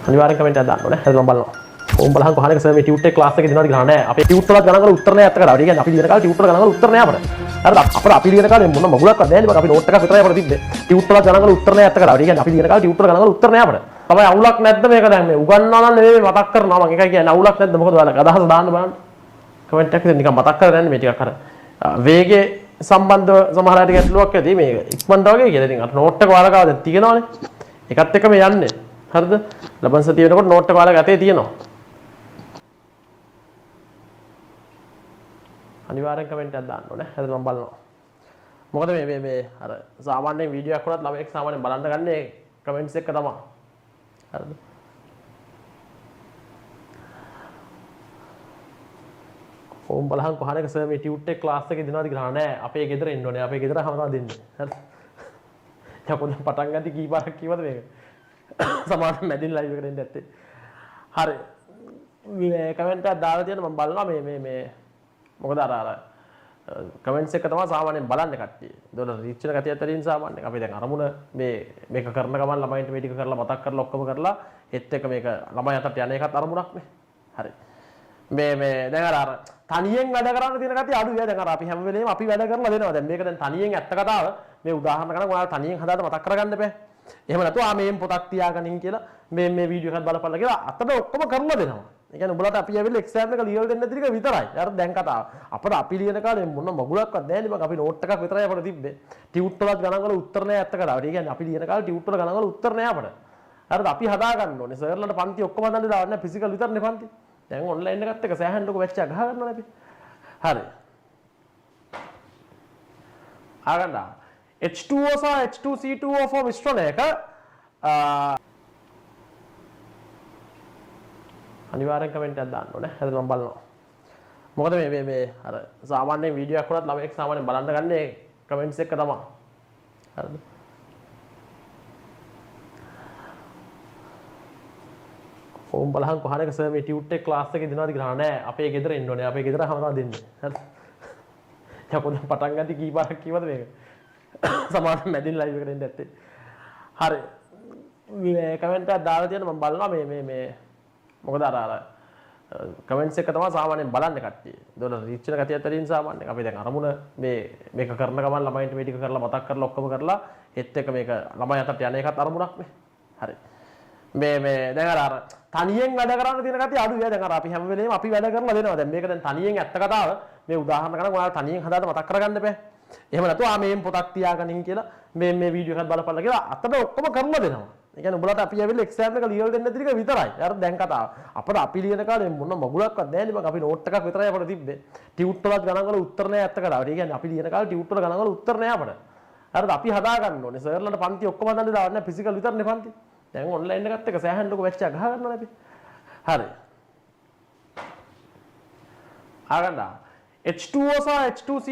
අනිවාර්යෙන් කමෙන්ට් එකක් දාන්න ඕනේ. හරි මම බලනවා. ඕම් බලහන් කොහොමද සර් මේ ටියුට් එක ක්ලාස් එකේ දෙනවද කියලා නෑ. අපේ ටියුට් වල ගණන් වල උත්තර නෑ ඇත්ත කතාවට. ඒ කියන්නේ අපි ලියන කාලේ ටියුට් වල ගණන් වල උත්තර නෑ අපිට. හරිද? අපිට අපි ලියන කාලේ මොන මගුලක්වත් නෑනේ. බක අපි නෝට් එකක් විතරයි අපිට තිබ්බේ. ටියුට් වල ගණන් වල උත්තර නෑ ඇත්ත කතාවට. ඒ කියන්නේ අපි ලියන කාලේ ටියුට් වල ගණන් වල උත්තර නෑ අපිට. තමයි අවුලක් නැද්ද මේක දැන් මේ උගන්වනවා නම් නෙවෙයි මතක් කරනවා මම. ඒකයි කියන්නේ අවුලක් නැද්ද මොකද ඔයාලා අදහස දාන්න බලන්න. කමෙන්ට් එකක් නිකන් මතක් කරගෙන යන්නේ මේ ටිකක් අර වේගයේ සම්බන්ධව සමහර අයට ගැටලුවක් ඇති මේ ඉක්මනට වගේ කියලා. ඉතින් අර නෝට් එක ඔයාලා ගාව දැන් තියෙනවනේ. ඒකත් එක්කම යන්නේ. හරිද? ලබන සතිය වෙනකොට නෝට් එක ඔයාලා ගතේ තියෙනවා. අනිවාර්යෙන් කමෙන්ට් එකක් දාන්න ඕනේ. හරිද මම බලනවා. මොකද මේ අර සාමාන්‍ය වීඩියෝ එකක් වුණත් ළමෙක් සාමාන්‍යයෙන් බලන්න ගන්නේ කමෙන්ට්ස් එක තමයි. හරිද? ඕම් බලහන් කොහොමද සර් මේ ටියුට් එක ක්ලාස් එකේ දෙනවද කියලා නෑ. අපේ ගෙදර එන්න ඕනේ. අපේ ගෙදර හැමදාම දෙන්නේ. හරිද? යකෝ පටන් ගන්නදි කී පාරක් කිව්වද මේක? සමාන මැදින් ලයිව් එකට එන්න ඇත්තේ. හරි. මේ කමෙන්ට් එකක් දාලා තියෙන මම බලනවා මේ මොකද අර කමෙන්ට්ස් එක තමයි සාමාන්‍යයෙන් බලන්නේ කට්ටිය. ඒතකොට රීච් වෙන ගතියක් තියෙන සාමාන්‍යයෙන් අපි දැන් අරමුණ මේක කරන ගමන් ළමයින්ට මේ ටික කරලා මතක් කරලා ඔක්කොම කරලා ඒත් එක මේක ළමයි අතට යන එකත් අරමුණක් නේ. හරි. මේ දැන් අර තනියෙන් වැඩ කරන්න තියෙන ගතිය අඩුයි. දැන් අර අපි හැම වෙලේම අපි වැඩ කරලා දෙනවා. දැන් මේක දැන් තනියෙන් ඇත්ත කතාව මේ උදාහරණ කරගෙන ඔයාලා තනියෙන් හදාලා මතක් කරගන්න බෑ. එහෙම නැතුව මේම් පොතක් තියාගනින් කියලා මේ වීඩියෝ එකක් බලපල්ලා කියලා අතට ඔක්කොම කරලා දෙනවා. ඒ කියන්නේ උඹලට අපි ඇවිල්ලා එක්සෑම් එක ලියලා දෙන්න ටික විතරයි. අර දැන් කතාව. අපිට අපි ලියන කාලේ මොන මගුලක්වත් නැහැ නේ මම අපි නෝට් එකක් විතරයි අපිට තිබ්බේ. ටියුට් වලත් ගණන් වල උත්තර නැහැ ඇත්ත කතාවට. ඒ කියන්නේ අපි ලියන කාලේ ටියුට් වල ගණන් වල උත්තර නැහැ අපිට. හරිද? අපි හදා ගන්න ඕනේ. සර්ලට පන්ති ඔක්කොම හදන්න දාන්න නැහැ ෆිසිකල් විතරනේ පන්ති. දැන් ඔන්ලයින් එකත් එක සෑහෙන ලොකු බැච් එකක් ගහ ගන්නවනේ අපි. හරි. ආගන්න. H2O සහ H2C2O4 මිශ්‍රණයක අනිවාර්යෙන් කමෙන්ට් එකක් දාන්න ඕනේ. හරිද මම බලනවා. මොකද මේ අර සාමාන්‍ය වීඩියෝ එකක් වුණත් ළමෙක් සාමාන්‍යයෙන් බලන්න ගන්නේ කමෙන්ට්ස් එක තමයි. හරිද? ඕම් බලහන් කොහොමද සර් මේ ටියුට් එක ක්ලාස් එකේ දෙනවද කියලා නෑ. අපේ ගෙදර එන්න ඕනේ. අපේ ගෙදර හැමදාම දෙන්නේ. හරිද? යකෝ පටන් ගන්නදි කී පාරක් කිව්වද මේක? සමාන මැදින් ලයිව් එකට එන්න ඇත්තේ. හරි. මේ කමෙන්ට් එකක් දාලා තියෙන මම බලනවා මේ මොකද අර කමෙන්ට්ස් එක තමයි සාමාන්‍යයෙන් බලන්නේ කට්ටිය. ඒතකොට රීච් වෙන ගතියක් තියෙන සාමාන්‍යයෙන්. අපි දැන් අරමුණ මේක කරන ගමන් ළමයින්ට මේ ටික කරලා මතක් කරලා ඔක්කොම කරලා ඒත් එක මේක ළමයි අතට යන එකත් අරමුණක් නේ. හරි. මේ දැන් අර තනියෙන් වැඩ කරන්න තියෙන ගතිය අඩුයි. දැන් අර අපි හැම වෙලේම අපි වැඩ කරලා දෙනවා. දැන් මේක දැන් තනියෙන් ඇත්ත කතාව මේ උදාහරණ කරගෙන ඔයාලා තනියෙන් හදාලා මතක් කරගන්න බෑ. එහෙම නැතුව මේම් පොතක් තියාගනින් කියලා මේ වීඩියෝ එකක් බලපල්ලා කියලා අතට ඔක්කොම කරලා දෙනවා. ඒ කියන්නේ උඹලට අපි ඇවිල්ලා එක්සෑම් එක ලියලා දෙන්න ටික විතරයි. අර දැන් කතාව. අපිට අපි ලියන කාලේ මොන මගුලක්වත් නැහැ නේ. අපි නෝට් එකක් විතරයි අපිට තිබ්බේ. ටියුට් වලත් ගණන් වල උත්තර නැහැ ඇත්ත කතාවට. ඒ කියන්නේ අපි ලියන කාලේ ටියුට් වල ගණන් වල උත්තර නැහැ අපිට. හරිද? අපි හදා ගන්න ඕනේ. සර්ලට පන්ති ඔක්කොම හදන්න දාන්න නැහැ. ෆිසිකල් විතරනේ පන්ති. දැන් ඔන්ලයින් එකත් එක සෑහෙන ලොකු බැච් එකක් ගහ ගන්නවා අපි. හරි. ආගන්න. H2O සහ H2C